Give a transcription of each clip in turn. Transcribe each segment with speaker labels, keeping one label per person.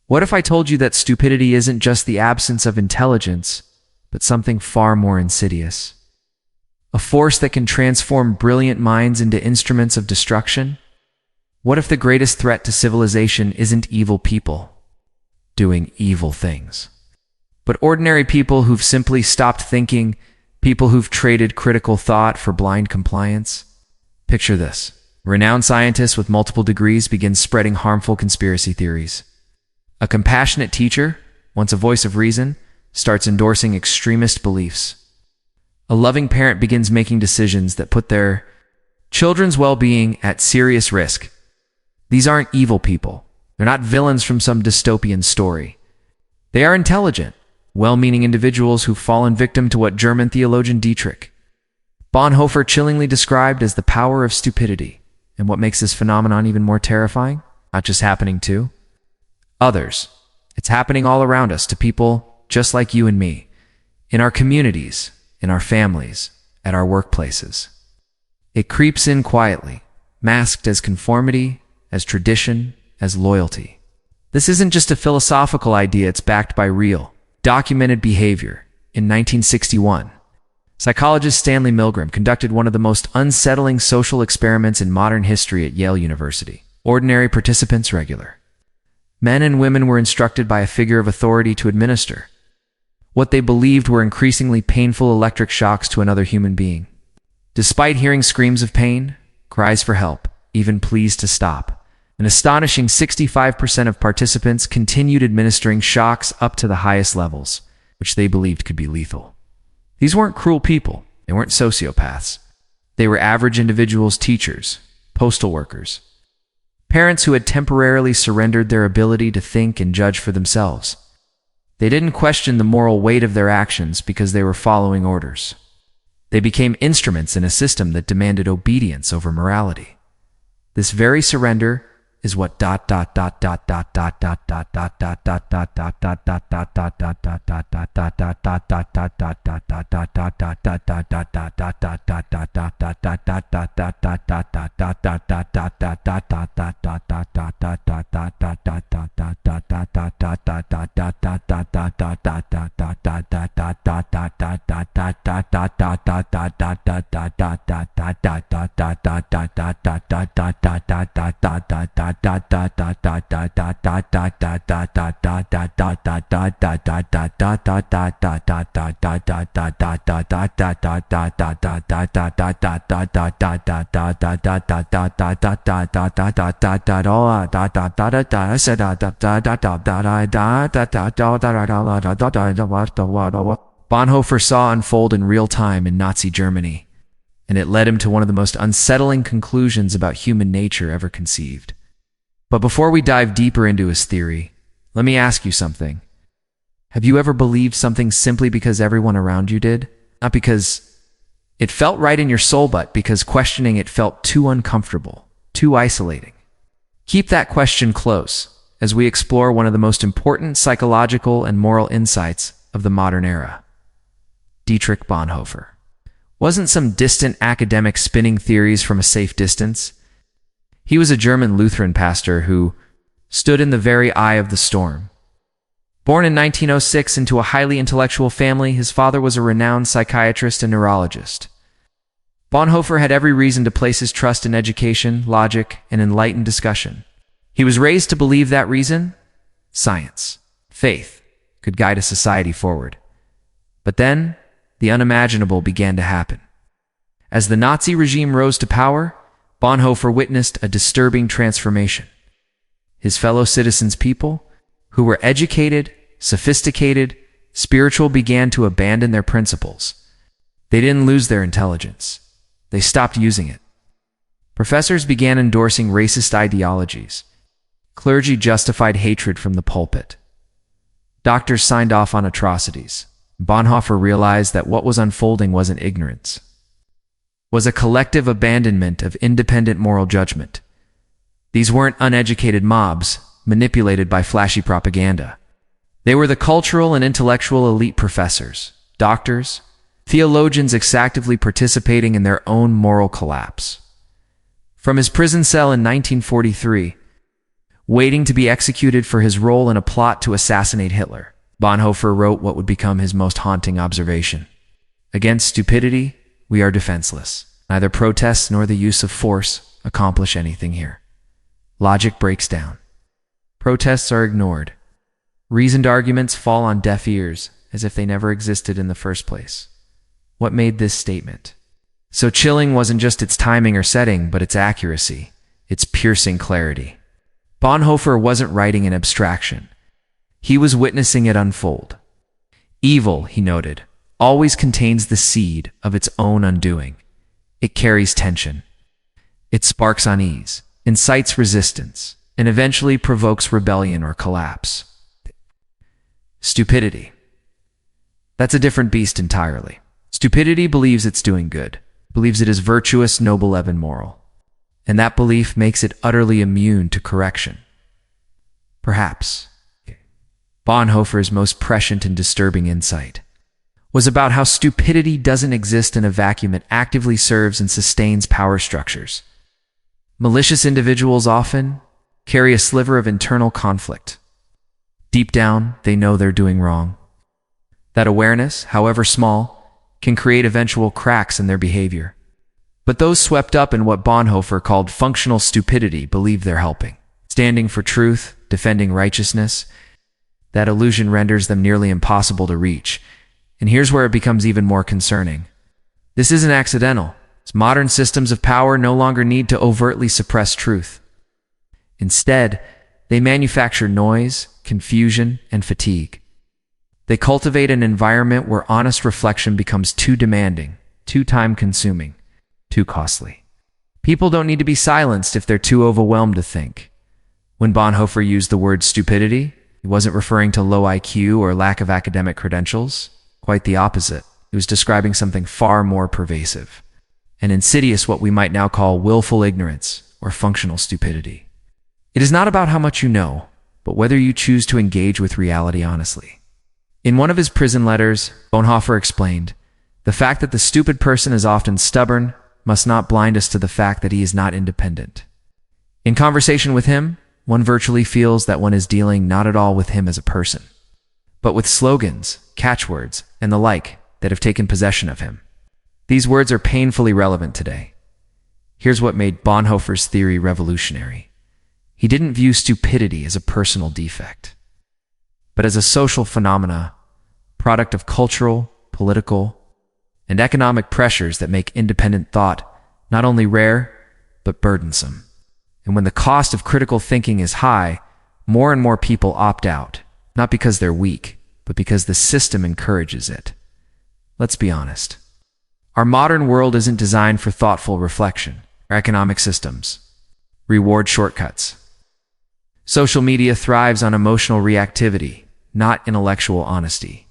Speaker 1: What if I told you that stupidity isn't just the absence of intelligence, but something far more insidious? A force that can transform brilliant minds into instruments of destruction? What if the greatest threat to civilization isn't evil people doing evil things, but ordinary people who've simply stopped thinking, people who've traded critical thought for blind compliance? Picture this. A renowned scientist with multiple degrees begins spreading harmful conspiracy theories. A compassionate teacher, once a voice of reason, starts endorsing extremist beliefs. A loving parent begins making decisions that put their children's well-being at serious risk. These aren't evil people. They're not villains from some dystopian story. They are intelligent, well-meaning individuals who've fallen victim to what German theologian Dietrich Bonhoeffer chillingly described as the power of stupidity. And what makes this phenomenon even more terrifying? Not just happening to others. It's happening all around us, to people just like you and me, in our communities, in our families, at our workplaces. It creeps in quietly, masked as conformity, as tradition, as loyalty. This isn't just a philosophical idea, it's backed by real, documented behavior. In 1961, psychologist Stanley Milgram conducted one of the most unsettling social experiments in modern history at Yale University. Ordinary participants, regular men and women, were instructed by a figure of authority to administer what they believed were increasingly painful electric shocks to another human being. Despite hearing screams of pain, cries for help, even pleas to stop, an astonishing 65% of participants continued administering shocks up to the highest levels, which they believed could be lethal. These weren't cruel people. They weren't sociopaths. They were average individuals, teachers, postal workers, parents who had temporarily surrendered their ability to think and judge for themselves. They didn't question the moral weight of their actions because they were following orders. They became instruments in a system that demanded obedience over morality. This very surrender is what Bonhoeffer saw unfold in real time in Nazi Germany, and it led him to one of the most unsettling conclusions about human nature ever conceived. But before we dive deeper into his theory, let me ask you something. Have you ever believed something simply because everyone around you did? Not because it felt right in your soul, but because questioning it felt too uncomfortable, too isolating. Keep that question close as we explore one of the most important psychological and moral insights of the modern era. Dietrich Bonhoeffer wasn't some distant academic spinning theories from a safe distance. He was a German Lutheran pastor who stood in the very eye of the storm. Born in 1906 into a highly intellectual family, his father was a renowned psychiatrist and neurologist. Bonhoeffer had every reason to place his trust in education, logic, and enlightened discussion. He was raised to believe that reason, science, faith, could guide a society forward. But then, the unimaginable began to happen. As the Nazi regime rose to power, Bonhoeffer witnessed a disturbing transformation. His fellow citizens, people who were educated, sophisticated, spiritual, began to abandon their principles. They didn't lose their intelligence. They stopped using it. Professors began endorsing racist ideologies. Clergy justified hatred from the pulpit. Doctors signed off on atrocities. Bonhoeffer realized that what was unfolding wasn't ignorance, was a collective abandonment of independent moral judgment. These weren't uneducated mobs manipulated by flashy propaganda. They were the cultural and intellectual elite, professors, doctors, theologians actively participating in their own moral collapse. From his prison cell in 1943, waiting to be executed for his role in a plot to assassinate Hitler. Bonhoeffer wrote what would become his most haunting observation. Against stupidity, we are defenseless. Neither protests nor the use of force accomplish anything here. Logic breaks down. Protests are ignored. Reasoned arguments fall on deaf ears, as if they never existed in the first place. What made this statement so chilling wasn't just its timing or setting, but its accuracy, its piercing clarity. Bonhoeffer wasn't writing an abstraction. He was witnessing it unfold. Evil, he noted, always contains the seed of its own undoing. It carries tension. It sparks unease, incites resistance, and eventually provokes rebellion or collapse. Stupidity. That's a different beast entirely. Stupidity believes it's doing good, believes it is virtuous, noble, even moral. And that belief makes it utterly immune to correction. Perhaps Bonhoeffer's most prescient and disturbing insight was about how stupidity doesn't exist in a vacuum. It actively serves and sustains power structures. Malicious individuals often carry a sliver of internal conflict. Deep down, they know they're doing wrong. That awareness, however small, can create eventual cracks in their behavior. But those swept up in what Bonhoeffer called functional stupidity believe they're helping, standing for truth, defending righteousness. That illusion renders them nearly impossible to reach. And here's where it becomes even more concerning. This isn't accidental. Modern systems of power no longer need to overtly suppress truth. Instead, they manufacture noise, confusion, and fatigue. They cultivate an environment where honest reflection becomes too demanding, too time-consuming, too costly. People don't need to be silenced if they're too overwhelmed to think. When Bonhoeffer used the word stupidity, he wasn't referring to low IQ or lack of academic credentials. Quite the opposite. He was describing something far more pervasive and insidious, what we might now call willful ignorance or functional stupidity. It is not about how much you know, but whether you choose to engage with reality honestly. In one of his prison letters, Bonhoeffer explained, "The fact that the stupid person is often stubborn must not blind us to the fact that he is not independent." In conversation with him, one virtually feels that one is dealing not at all with him as a person, but with slogans, catchwords, and the like that have taken possession of him. These words are painfully relevant today. Here's what made Bonhoeffer's theory revolutionary. He didn't view stupidity as a personal defect, but as a social phenomena, product of cultural, political, and economic pressures that make independent thought not only rare, but burdensome. And when the cost of critical thinking is high, more and more people opt out, not because they're weak, but because the system encourages it. Let's be honest. Our modern world isn't designed for thoughtful reflection. Our economic systems reward shortcuts. Social media thrives on emotional reactivity, not intellectual honesty.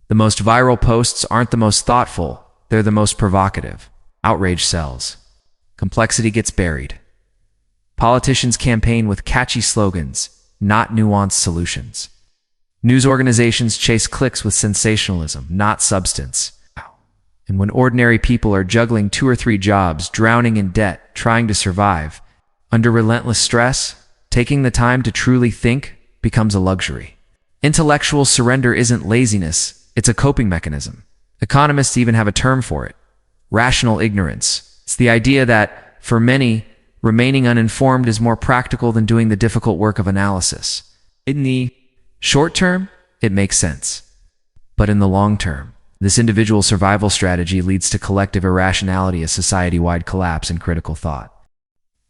Speaker 1: The most viral posts aren't the most thoughtful, they're the most provocative. Outrage sells. Complexity gets buried. Politicians campaign with catchy slogans, not nuanced solutions. News organizations chase clicks with sensationalism, not substance. And when ordinary people are juggling 2 or 3 jobs, drowning in debt, trying to survive, under relentless stress, taking the time to truly think becomes a luxury. Intellectual surrender isn't laziness, it's a coping mechanism. Economists even have a term for it: rational ignorance. It's the idea that, for many, remaining uninformed is more practical than doing the difficult work of analysis. In the short term, it makes sense. But in the long term, this individual survival strategy leads to collective irrationality, a society-wide collapse in critical thought.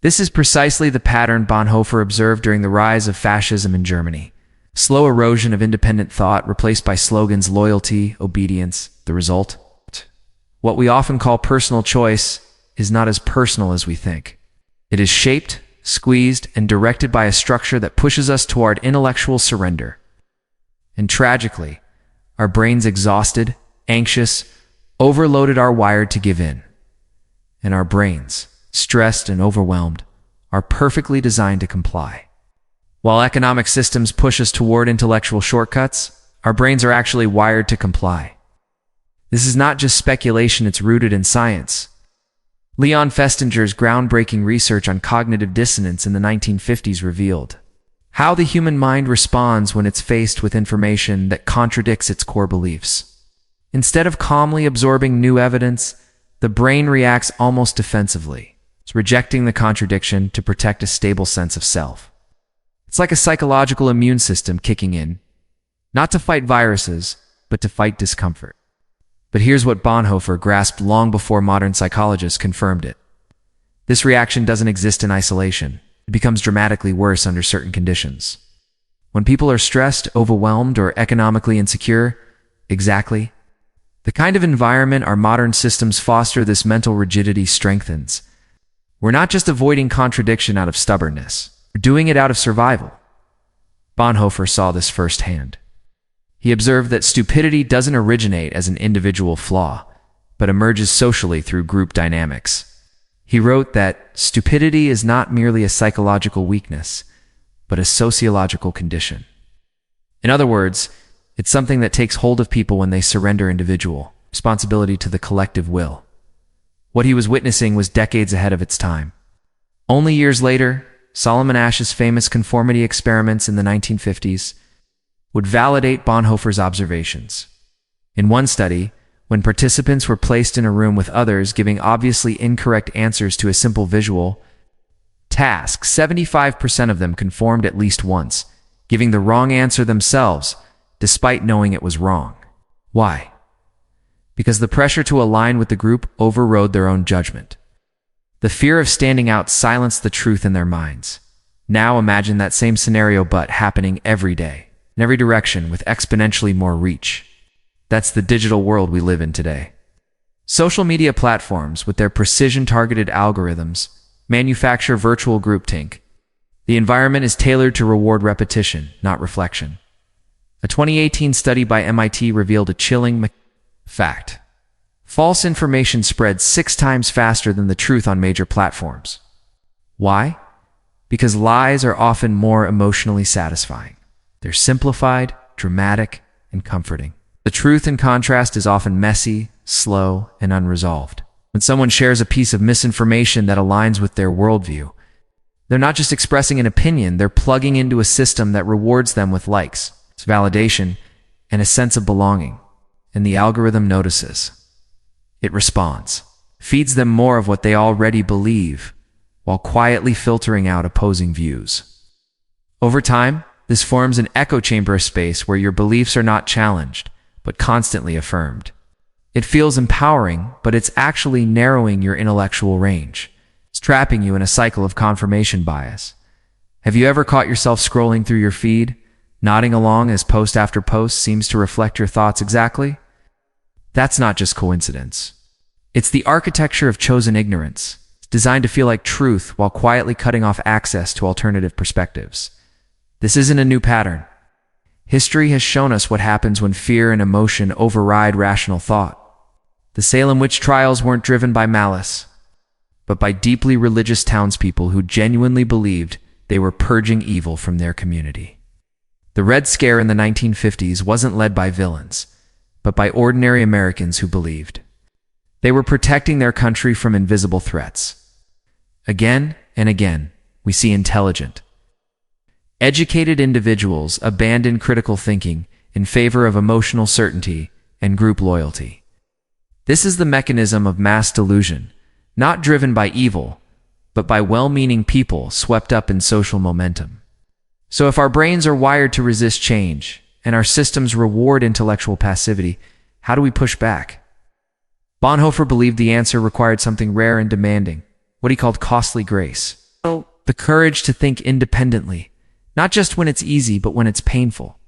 Speaker 1: This is precisely the pattern Bonhoeffer observed during the rise of fascism in Germany. Slow erosion of independent thought replaced by slogans, loyalty, obedience. The result? What we often call personal choice is not as personal as we think. It is shaped, squeezed, and directed by a structure that pushes us toward intellectual surrender. And tragically, our brains exhausted, anxious, overloaded are wired to give in. And our brains, stressed and overwhelmed, are perfectly designed to comply. While economic systems push us toward intellectual shortcuts, our brains are actually wired to comply. This is not just speculation, it's rooted in science. Leon Festinger's groundbreaking research on cognitive dissonance in the 1950s revealed How the human mind responds when it's faced with information that contradicts its core beliefs. Instead of calmly absorbing new evidence, the brain reacts almost defensively. It's rejecting the contradiction to protect a stable sense of self. It's like a psychological immune system kicking in, not to fight viruses, but to fight discomfort. But here's what Bonhoeffer grasped long before modern psychologists confirmed it. This reaction doesn't exist in isolation. It becomes dramatically worse under certain conditions. When people are stressed, overwhelmed, or economically insecure, exactly the kind of environment our modern systems foster, this mental rigidity strengthens. We're not just avoiding contradiction out of stubbornness. We're doing it out of survival. Bonhoeffer saw this firsthand. He observed that stupidity doesn't originate as an individual flaw, but emerges socially through group dynamics. He wrote that stupidity is not merely a psychological weakness, but a sociological condition. In other words, it's something that takes hold of people when they surrender individual responsibility to the collective will. What he was witnessing was decades ahead of its time. Only years later, Solomon Asch's famous conformity experiments in the 1950s would validate Bonhoeffer's observations. In one study, when participants were placed in a room with others giving obviously incorrect answers to a simple visual task, 75% of them conformed at least once, giving the wrong answer themselves, despite knowing it was wrong. Why? Because the pressure to align with the group overrode their own judgment. The fear of standing out silenced the truth in their minds. Now imagine that same scenario but happening every day, in every direction, with exponentially more reach. That's the digital world we live in today. Social media platforms, with their precision-targeted algorithms, manufacture virtual groupthink. The environment is tailored to reward repetition, not reflection. A 2018 study by MIT revealed a chilling fact. False information spreads 6 times faster than the truth on major platforms. Why? Because lies are often more emotionally satisfying. They're simplified, dramatic, and comforting. The truth, in contrast, is often messy, slow, and unresolved. When someone shares a piece of misinformation that aligns with their worldview, they're not just expressing an opinion, they're plugging into a system that rewards them with likes, it's validation, and a sense of belonging. And the algorithm notices. It responds, feeds them more of what they already believe, while quietly filtering out opposing views. Over time, this forms an echo chamber space where your beliefs are not challenged, but constantly affirmed. It feels empowering, but it's actually narrowing your intellectual range. It's trapping you in a cycle of confirmation bias. Have you ever caught yourself scrolling through your feed, nodding along as post after post seems to reflect your thoughts exactly? That's not just coincidence. It's the architecture of chosen ignorance. It's designed to feel like truth while quietly cutting off access to alternative perspectives. This isn't a new pattern. History has shown us what happens when fear and emotion override rational thought. The Salem witch trials weren't driven by malice, but by deeply religious townspeople who genuinely believed they were purging evil from their community. The Red Scare in the 1950s wasn't led by villains, but by ordinary Americans who believed. They were protecting their country from invisible threats. Again and again, we see intelligent, educated individuals abandon critical thinking in favor of emotional certainty and group loyalty. This is the mechanism of mass delusion, not driven by evil, but by well-meaning people swept up in social momentum. So if our brains are wired to resist change, and our systems reward intellectual passivity, how do we push back? Bonhoeffer believed the answer required something rare and demanding, what he called costly grace. The courage to think independently, not just when it's easy, but when it's painful,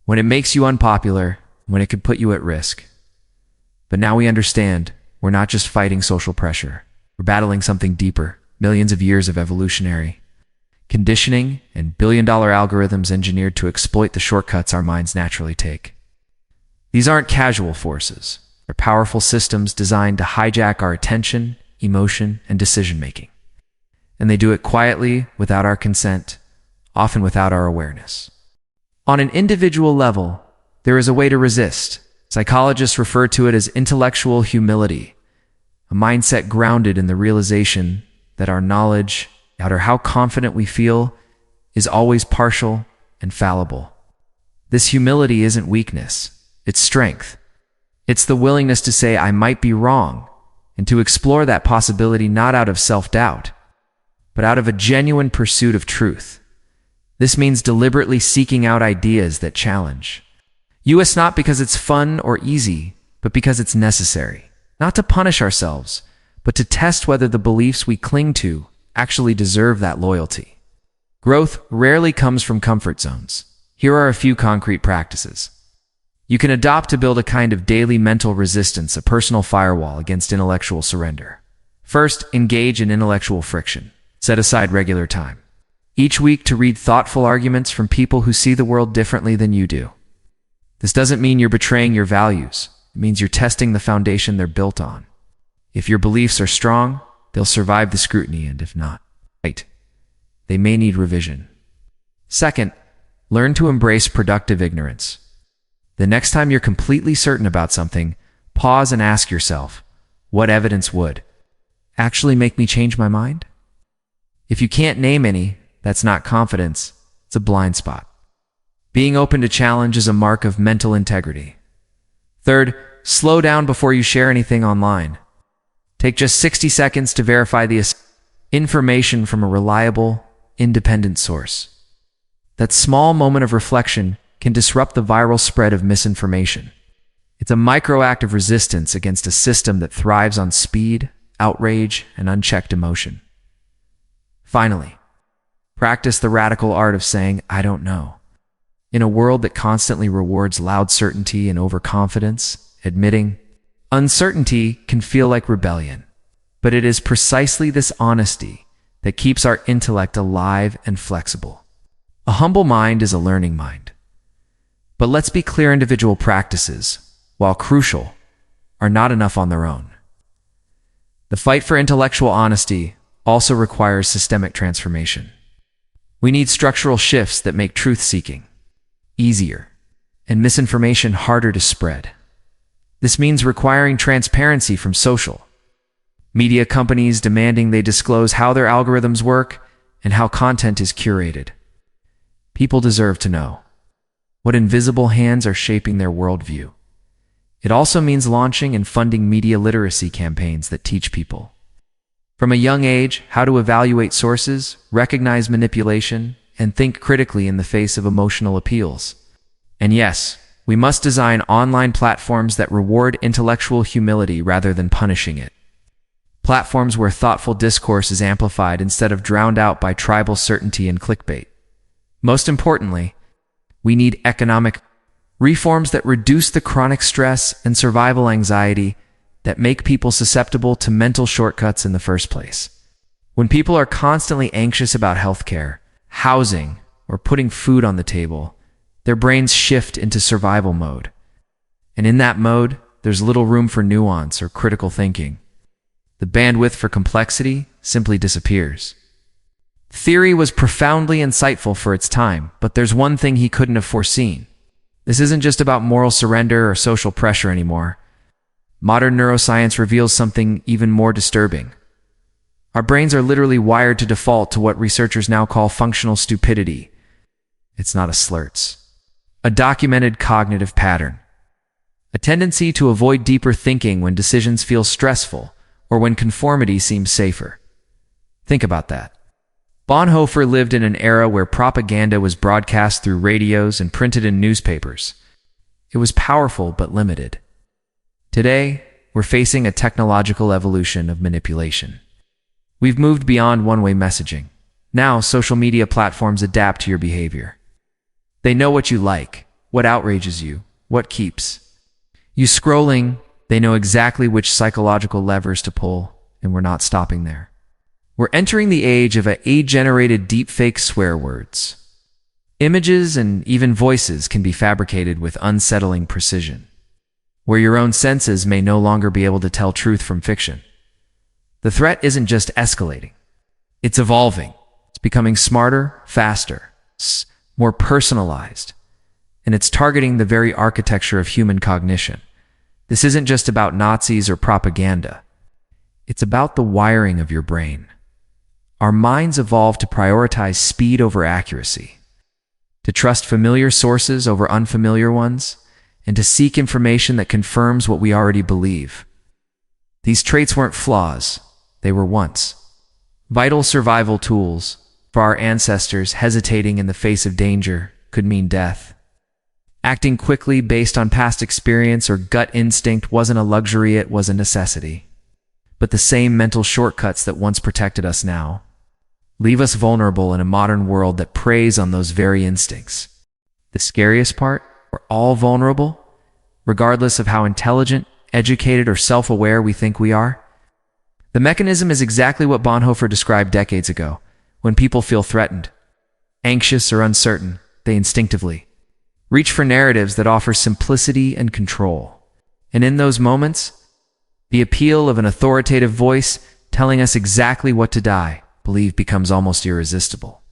Speaker 1: when it makes you unpopular, when it could put you at risk. But now we understand, we're not just fighting social pressure. We're battling something deeper, millions of years of evolutionary conditioning and billion-dollar algorithms engineered to exploit the shortcuts our minds naturally take. These aren't casual forces. They're powerful systems designed to hijack our attention, emotion, and decision-making. And they do it quietly, without our consent, often without our awareness. On an individual level, there is a way to resist. Psychologists refer to it as intellectual humility, a mindset grounded in the realization that our knowledge, no matter how confident we feel, is always partial and fallible. This humility isn't weakness, it's strength. It's the willingness to say, I might be wrong, and to explore that possibility not out of self-doubt, but out of a genuine pursuit of truth. This means deliberately seeking out ideas that challenge us, not because it's fun or easy, but because it's necessary. Not to punish ourselves, but to test whether the beliefs we cling to actually deserve that loyalty. Growth rarely comes from comfort zones. Here are a few concrete practices you can adopt to build a kind of daily mental resistance, a personal firewall against intellectual surrender. First, engage in intellectual friction. Set aside regular time each week to read thoughtful arguments from people who see the world differently than you do. This doesn't mean you're betraying your values. It means you're testing the foundation they're built on. If your beliefs are strong, they'll survive the scrutiny, and if not, they may need revision. Second, learn to embrace productive ignorance. The next time you're completely certain about something, pause and ask yourself, what evidence would actually make me change my mind? If you can't name any, that's not confidence, it's a blind spot. Being open to challenge is a mark of mental integrity. Third, slow down before you share anything online. Take just 60 seconds to verify the information from a reliable, independent source. That small moment of reflection can disrupt the viral spread of misinformation. It's a micro-act of resistance against a system that thrives on speed, outrage, and unchecked emotion. Finally, practice the radical art of saying, I don't know. In a world that constantly rewards loud certainty and overconfidence, admitting uncertainty can feel like rebellion. But it is precisely this honesty that keeps our intellect alive and flexible. A humble mind is a learning mind. But let's be clear, individual practices, while crucial, are not enough on their own. The fight for intellectual honesty also requires systemic transformation. We need structural shifts that make truth-seeking easier and misinformation harder to spread. This means requiring transparency from social media companies, demanding they disclose how their algorithms work and how content is curated. People deserve to know what invisible hands are shaping their worldview. It also means launching and funding media literacy campaigns that teach people from a young age how to evaluate sources, recognize manipulation, and think critically in the face of emotional appeals. And yes, we must design online platforms that reward intellectual humility rather than punishing it. Platforms where thoughtful discourse is amplified instead of drowned out by tribal certainty and clickbait. Most importantly, we need economic reforms that reduce the chronic stress and survival anxiety that make people susceptible to mental shortcuts in the first place. When people are constantly anxious about healthcare, housing, or putting food on the table, their brains shift into survival mode. And in that mode, there's little room for nuance or critical thinking. The bandwidth for complexity simply disappears. Theory was profoundly insightful for its time, but there's one thing he couldn't have foreseen. This isn't just about moral surrender or social pressure anymore. Modern neuroscience reveals something even more disturbing. Our brains are literally wired to default to what researchers now call functional stupidity. It's not a slur, it's a documented cognitive pattern. A tendency to avoid deeper thinking when decisions feel stressful or when conformity seems safer. Think about that. Bonhoeffer lived in an era where propaganda was broadcast through radios and printed in newspapers. It was powerful but limited. Today, we're facing a technological evolution of manipulation. We've moved beyond one-way messaging. Now, social media platforms adapt to your behavior. They know what you like, what outrages you, what keeps you scrolling. They know exactly which psychological levers to pull, and we're not stopping there. We're entering the age of AI-generated deepfake swear words. Images and even voices can be fabricated with unsettling precision, where your own senses may no longer be able to tell truth from fiction. The threat isn't just escalating. It's evolving. It's becoming smarter, faster, more personalized, and it's targeting the very architecture of human cognition. This isn't just about Nazis or propaganda. It's about the wiring of your brain. Our minds evolved to prioritize speed over accuracy, to trust familiar sources over unfamiliar ones, and to seek information that confirms what we already believe. These traits weren't flaws, they were once vital survival tools. For our ancestors, hesitating in the face of danger could mean death. Acting quickly based on past experience or gut instinct wasn't a luxury, it was a necessity. But the same mental shortcuts that once protected us now leave us vulnerable in a modern world that preys on those very instincts. The scariest part? We're all vulnerable, regardless of how intelligent, educated, or self-aware we think we are. The mechanism is exactly what Bonhoeffer described decades ago. When people feel threatened, anxious, or uncertain, they instinctively reach for narratives that offer simplicity and control. And in those moments, the appeal of an authoritative voice telling us exactly what to believe becomes almost irresistible.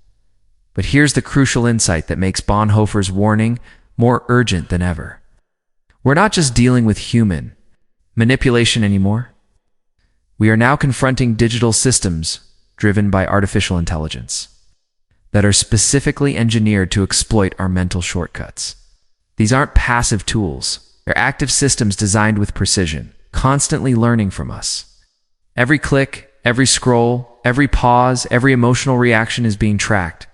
Speaker 1: But here's the crucial insight that makes Bonhoeffer's warning more urgent than ever. We're not just dealing with human manipulation anymore. We are now confronting digital systems driven by artificial intelligence that are specifically engineered to exploit our mental shortcuts. These aren't passive tools. They're active systems designed with precision, constantly learning from us. Every click, every scroll, every pause, every emotional reaction is being tracked,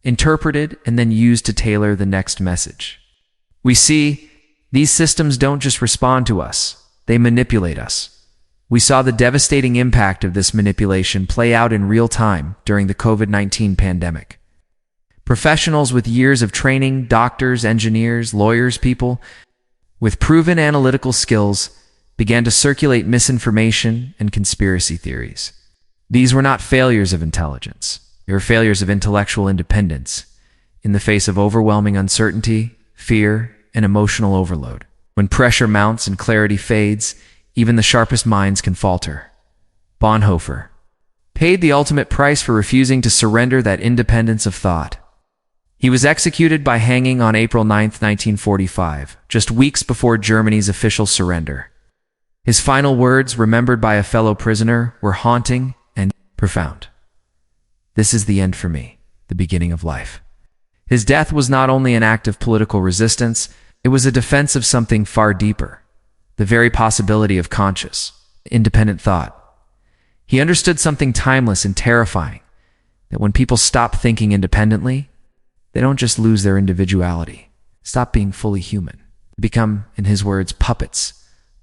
Speaker 1: interpreted, and then used to tailor the next message. We see these systems don't just respond to us, they manipulate us. We saw the devastating impact of this manipulation play out in real time during the COVID-19 pandemic. Professionals with years of training, doctors, engineers, lawyers, people with proven analytical skills began to circulate misinformation and conspiracy theories. These were not failures of intelligence. They were failures of intellectual independence in the face of overwhelming uncertainty, fear, and emotional overload. When pressure mounts and clarity fades, even the sharpest minds can falter. Bonhoeffer paid the ultimate price for refusing to surrender that independence of thought. He was executed by hanging on April 9, 1945, just weeks before Germany's official surrender. His final words, remembered by a fellow prisoner, were haunting and profound. "This is the end for me, the beginning of life." His death was not only an act of political resistance, it was a defense of something far deeper. The very possibility of conscious, independent thought. He understood something timeless and terrifying, that when people stop thinking independently, they don't just lose their individuality, stop being fully human. They become, in his words, puppets,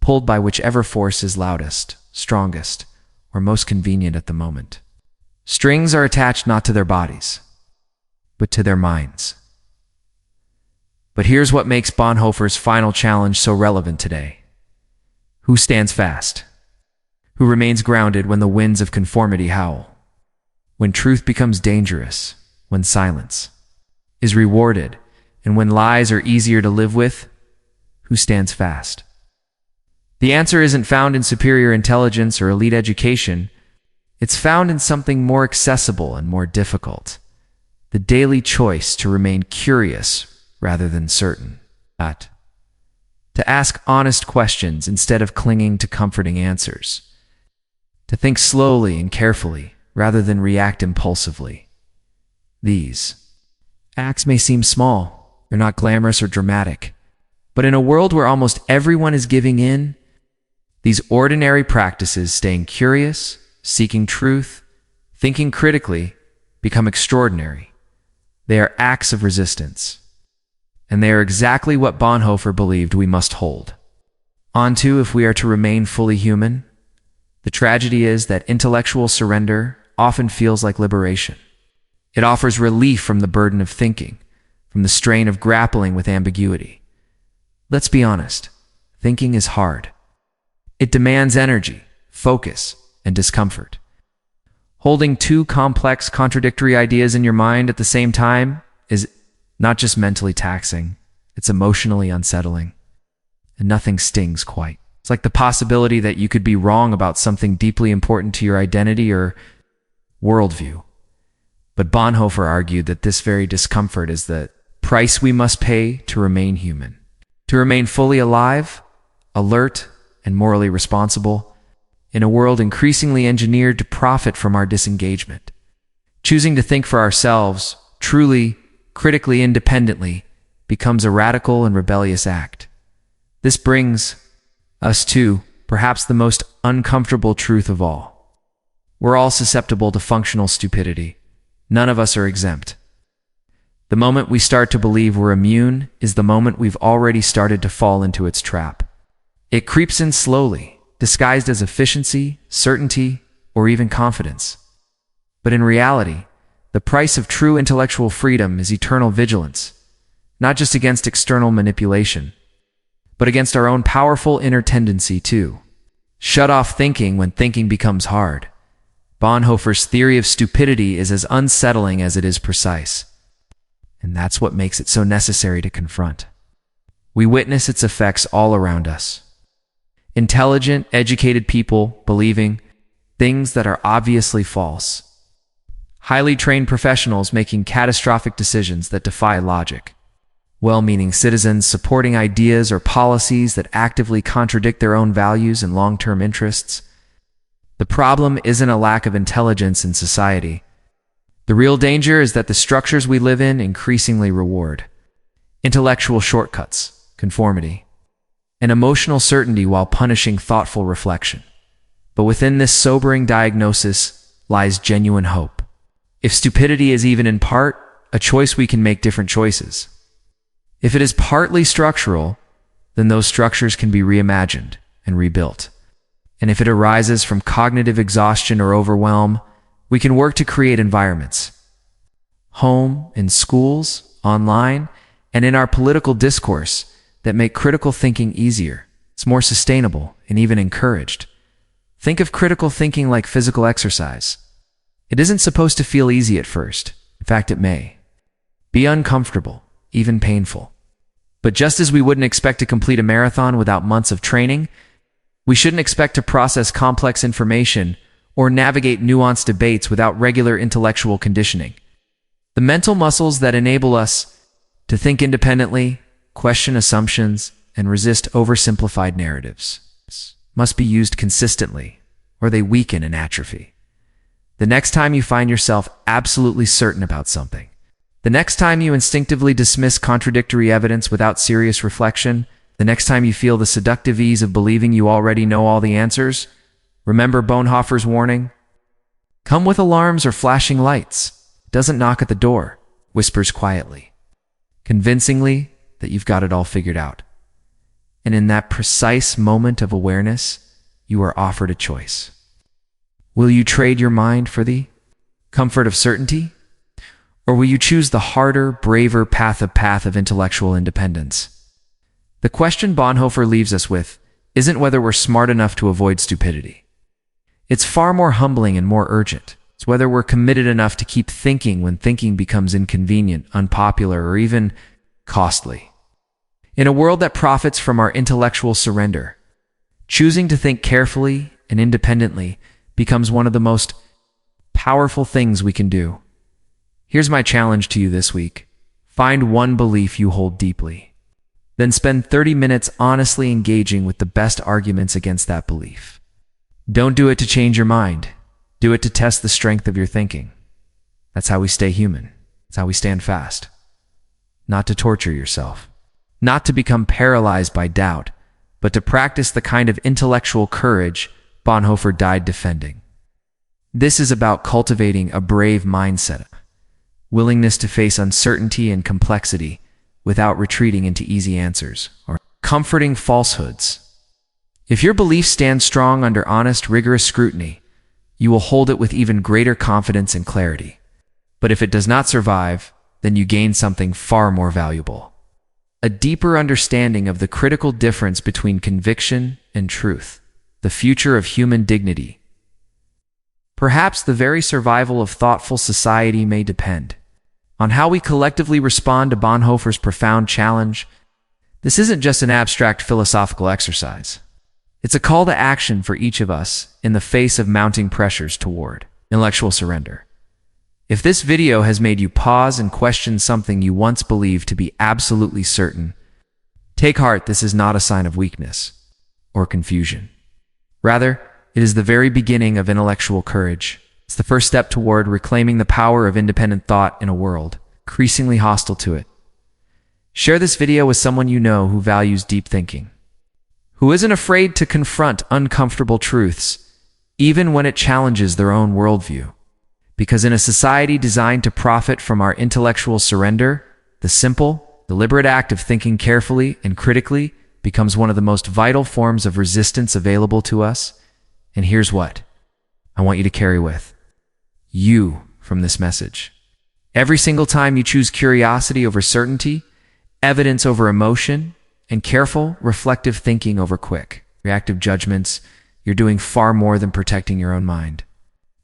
Speaker 1: pulled by whichever force is loudest, strongest, or most convenient at the moment. Strings are attached not to their bodies, but to their minds. But here's what makes Bonhoeffer's final challenge so relevant today. Who stands fast? Who remains grounded when the winds of conformity howl? When truth becomes dangerous, when silence is rewarded, and when lies are easier to live with, who stands fast? The answer isn't found in superior intelligence or elite education. It's found in something more accessible and more difficult. The daily choice to remain curious rather than certain. To ask honest questions instead of clinging to comforting answers. To think slowly and carefully rather than react impulsively. These acts may seem small, they're not glamorous or dramatic, but in a world where almost everyone is giving in, these ordinary practices, staying curious, seeking truth, thinking critically, become extraordinary. They are acts of resistance. And they are exactly what Bonhoeffer believed we must hold onto if we are to remain fully human. The tragedy is that intellectual surrender often feels like liberation. It offers relief from the burden of thinking, from the strain of grappling with ambiguity. Let's be honest, thinking is hard. It demands energy, focus, and discomfort. Holding two complex, contradictory ideas in your mind at the same time is not just mentally taxing, it's emotionally unsettling. And nothing stings quite. It's like the possibility that you could be wrong about something deeply important to your identity or worldview. But Bonhoeffer argued that this very discomfort is the price we must pay to remain human. To remain fully alive, alert, and morally responsible in a world increasingly engineered to profit from our disengagement. Choosing to think for ourselves, truly, critically independently, becomes a radical and rebellious act. This brings us to, perhaps, the most uncomfortable truth of all. We're all susceptible to functional stupidity. None of us are exempt. The moment we start to believe we're immune is the moment we've already started to fall into its trap. It creeps in slowly, disguised as efficiency, certainty, or even confidence. But in reality, the price of true intellectual freedom is eternal vigilance, not just against external manipulation, but against our own powerful inner tendency to shut off thinking when thinking becomes hard. Bonhoeffer's theory of stupidity is as unsettling as it is precise. And that's what makes it so necessary to confront. We witness its effects all around us. Intelligent, educated people believing things that are obviously false. Highly trained professionals making catastrophic decisions that defy logic. Well-meaning citizens supporting ideas or policies that actively contradict their own values and long-term interests. The problem isn't a lack of intelligence in society. The real danger is that the structures we live in increasingly reward intellectual shortcuts, conformity, and emotional certainty while punishing thoughtful reflection. But within this sobering diagnosis lies genuine hope. If stupidity is even in part a choice, we can make different choices. If it is partly structural, then those structures can be reimagined and rebuilt. And if it arises from cognitive exhaustion or overwhelm, we can work to create environments, home, in schools, online, and in our political discourse that make critical thinking easier. It's more sustainable and even encouraged. Think of critical thinking like physical exercise. It isn't supposed to feel easy at first. In fact, it may be uncomfortable, even painful. But just as we wouldn't expect to complete a marathon without months of training, we shouldn't expect to process complex information or navigate nuanced debates without regular intellectual conditioning. The mental muscles that enable us to think independently, question assumptions, and resist oversimplified narratives must be used consistently, or they weaken and atrophy. The next time you find yourself absolutely certain about something, the next time you instinctively dismiss contradictory evidence without serious reflection, the next time you feel the seductive ease of believing you already know all the answers, remember Bonhoeffer's warning? Come with alarms or flashing lights. It doesn't knock at the door, whispers quietly, convincingly that you've got it all figured out. And in that precise moment of awareness, you are offered a choice. Will you trade your mind for the comfort of certainty? Or will you choose the harder, braver path of intellectual independence? The question Bonhoeffer leaves us with isn't whether we're smart enough to avoid stupidity. It's far more humbling and more urgent. It's whether we're committed enough to keep thinking when thinking becomes inconvenient, unpopular, or even costly. In a world that profits from our intellectual surrender, choosing to think carefully and independently becomes one of the most powerful things we can do. Here's my challenge to you this week. Find one belief you hold deeply. Then spend 30 minutes honestly engaging with the best arguments against that belief. Don't do it to change your mind. Do it to test the strength of your thinking. That's how we stay human. That's how we stand fast. Not to torture yourself. Not to become paralyzed by doubt, but to practice the kind of intellectual courage Bonhoeffer died defending. This is about cultivating a brave mindset, willingness to face uncertainty and complexity without retreating into easy answers or comforting falsehoods. If your belief stands strong under honest, rigorous scrutiny, you will hold it with even greater confidence and clarity. But if it does not survive, then you gain something far more valuable. A deeper understanding of the critical difference between conviction and truth, the future of human dignity. Perhaps the very survival of thoughtful society may depend on how we collectively respond to Bonhoeffer's profound challenge. This isn't just an abstract philosophical exercise. It's a call to action for each of us in the face of mounting pressures toward intellectual surrender. If this video has made you pause and question something you once believed to be absolutely certain, take heart. This is not a sign of weakness or confusion. Rather, it is the very beginning of intellectual courage. It's the first step toward reclaiming the power of independent thought in a world increasingly hostile to it. Share this video with someone you know who values deep thinking, who isn't afraid to confront uncomfortable truths, even when it challenges their own worldview. Because in a society designed to profit from our intellectual surrender, the simple, deliberate act of thinking carefully and critically becomes one of the most vital forms of resistance available to us. And here's what I want you to carry with you from this message. Every single time you choose curiosity over certainty, evidence over emotion, and careful, reflective thinking over quick, reactive judgments, you're doing far more than protecting your own mind.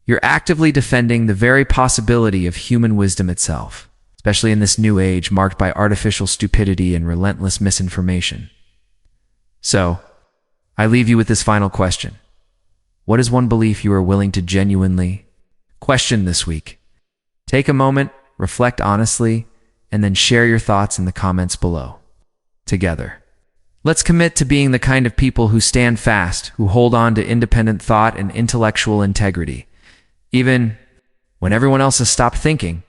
Speaker 1: You're actively defending the very possibility of human wisdom itself, especially in this new age marked by artificial stupidity and relentless misinformation. So, I leave you with this final question. What is one belief you are willing to genuinely question this week? Take a moment, reflect honestly, and then share your thoughts in the comments below. Together, let's commit to being the kind of people who stand fast, who hold on to independent thought and intellectual integrity, even when everyone else has stopped thinking.